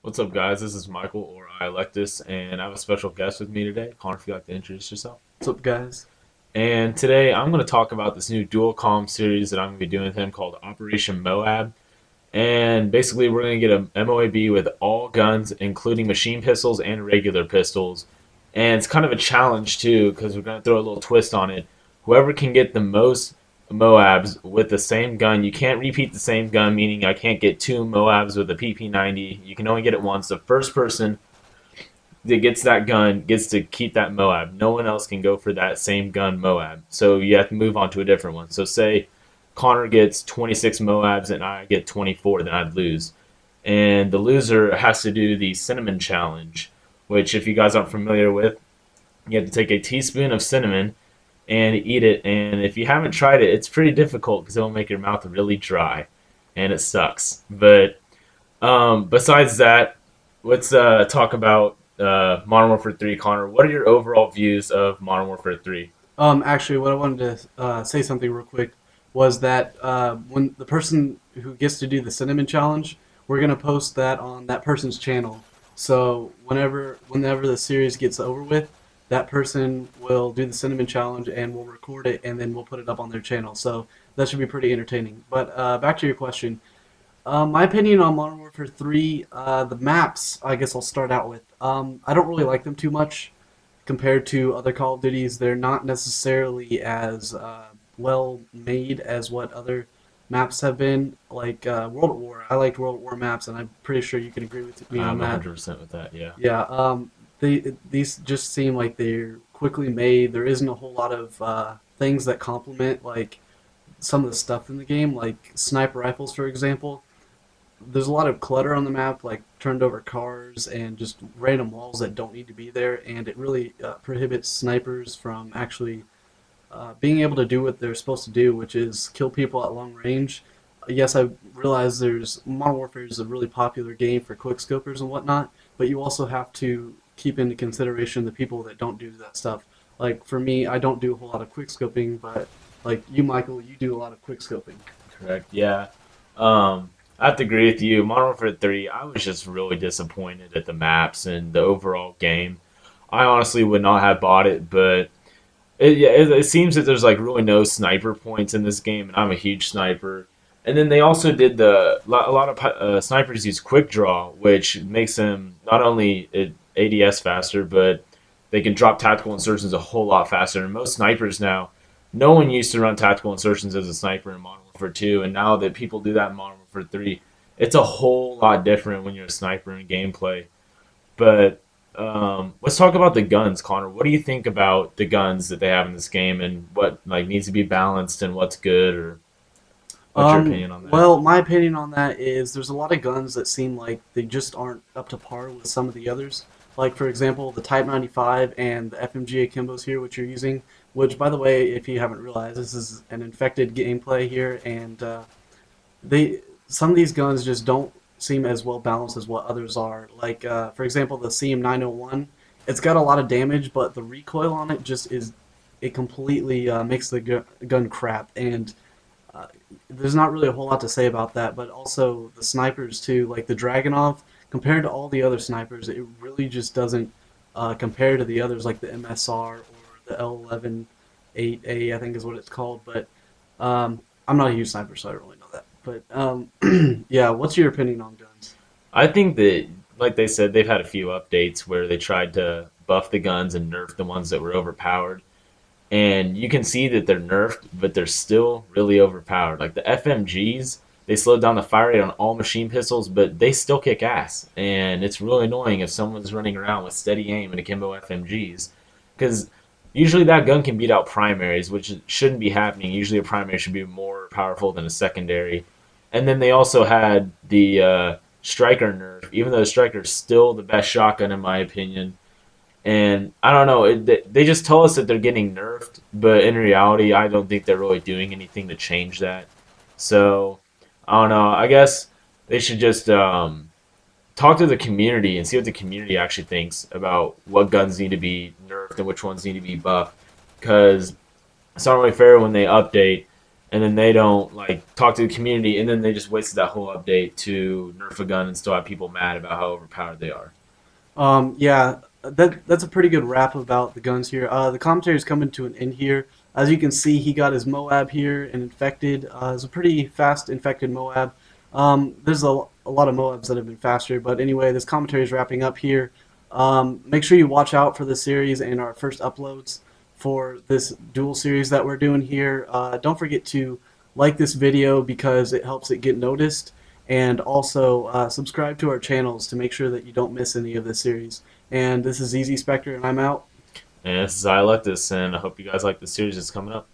What's up, guys? This is Michael or iElectus, and I have a special guest with me today. Connor, if you'd like to introduce yourself. What's up, guys? And today I'm going to talk about this new Dual Com series that I'm going to be doing with him called Operation MOAB. And basically, we're going to get a M.O.A.B with all guns, including machine pistols and regular pistols. And it's kind of a challenge, too, because we're going to throw a little twist on it. Whoever can get the most MOABs with the same gun, you can't repeat the same gun, meaning I can't get two MOABs with a PP90. You can only get it once. The first person that gets that gun gets to keep that MOAB. No one else can go for that same gun MOAB. So you have to move on to a different one. So say Connor gets 26 MOABs and I get 24, then I'd lose. And the loser has to do the cinnamon challenge, which if you guys aren't familiar with, you have to take a teaspoon of cinnamon and eat it. And if you haven't tried it, it's pretty difficult because it will make your mouth really dry, and it sucks. But besides that, let's talk about Modern Warfare 3. Connor, what are your overall views of Modern Warfare 3? Actually, what I wanted to say something real quick was that when the person who gets to do the cinnamon challenge, we're gonna post that on that person's channel. So whenever the series gets over with, that person will do the cinnamon challenge and we'll record it and then we'll put it up on their channel. So that should be pretty entertaining. But back to your question. My opinion on Modern Warfare 3, the maps, I guess I'll start out with. I don't really like them too much compared to other Call of Duties. They're not necessarily as well made as what other maps have been. Like World at War. I liked World at War maps, and I'm pretty sure you can agree with me on I'm that. 100% with that, yeah. Yeah, these just seem like they're quickly made. There isn't a whole lot of things that complement like some of the stuff in the game, like sniper rifles, for example. There's a lot of clutter on the map, like turned over cars and just random walls that don't need to be there, and it really prohibits snipers from actually being able to do what they're supposed to do, which is kill people at long range. Yes, I realize there's Modern Warfare is a really popular game for quickscopers and whatnot, but you also have to keep into consideration the people that don't do that stuff. Like for me, I don't do a whole lot of quickscoping, but like you, Michael, you do a lot of quickscoping. Correct, yeah. I have to agree with you. Modern Warfare 3, I was just really disappointed at the maps and the overall game. I honestly would not have bought it, but it seems that there's like really no sniper points in this game, and I'm a huge sniper. And then they also did a lot of snipers use quick draw, which makes them not only ADS faster, but they can drop tactical insertions a whole lot faster. And most snipers now, no one used to run tactical insertions as a sniper in Modern Warfare 2, and now that people do that in Modern Warfare 3, it's a whole lot different when you're a sniper in gameplay. But let's talk about the guns, Connor. What do you think about the guns that they have in this game, and what like needs to be balanced, and what's good, or what's your opinion on that? Well, my opinion on that is there's a lot of guns that seem like they just aren't up to par with some of the others. Like, for example, the Type 95 and the FMG Akimbos here, which you're using, which, by the way, if you haven't realized, this is an infected gameplay here, and some of these guns just don't seem as well balanced as what others are. Like, for example, the CM901, it's got a lot of damage, but the recoil on it just is, it completely makes the gun crap, and there's not really a whole lot to say about that, but also the snipers too, like the Dragunov, compared to all the other snipers, it really just doesn't compare to the others like the MSR or the L11-8A, I think is what it's called, but I'm not a huge sniper, so I don't really know that. But yeah, what's your opinion on guns? I think that, like they said, they've had a few updates where they tried to buff the guns and nerf the ones that were overpowered. And you can see that they're nerfed, but they're still really overpowered. Like the FMGs, they slowed down the fire rate on all machine pistols, but they still kick ass. And it's really annoying if someone's running around with steady aim and akimbo FMGs, because usually that gun can beat out primaries, which shouldn't be happening. Usually a primary should be more powerful than a secondary. And then they also had the Striker nerf, even though the Striker is still the best shotgun in my opinion. And I don't know, they just tell us that they're getting nerfed, but in reality, I don't think they're really doing anything to change that. So, I don't know, I guess they should just talk to the community and see what the community actually thinks about what guns need to be nerfed and which ones need to be buffed. Because it's not really fair when they update and then they don't like talk to the community, and then they just wasted that whole update to nerf a gun and still have people mad about how overpowered they are. Yeah, that's a pretty good wrap about the guns here. The commentary is coming to an end here. As you can see, he got his MOAB here and infected. It's a pretty fast infected MOAB. There's a lot of MOABs that have been faster, but anyway, this commentary is wrapping up here. Make sure you watch out for the series and our first uploads for this dual series that we're doing here. Don't forget to like this video because it helps it get noticed, and also subscribe to our channels to make sure that you don't miss any of this series. And this is Easy Spectre, and I'm out. And this is iElectus, and I hope you guys like the series that's coming up.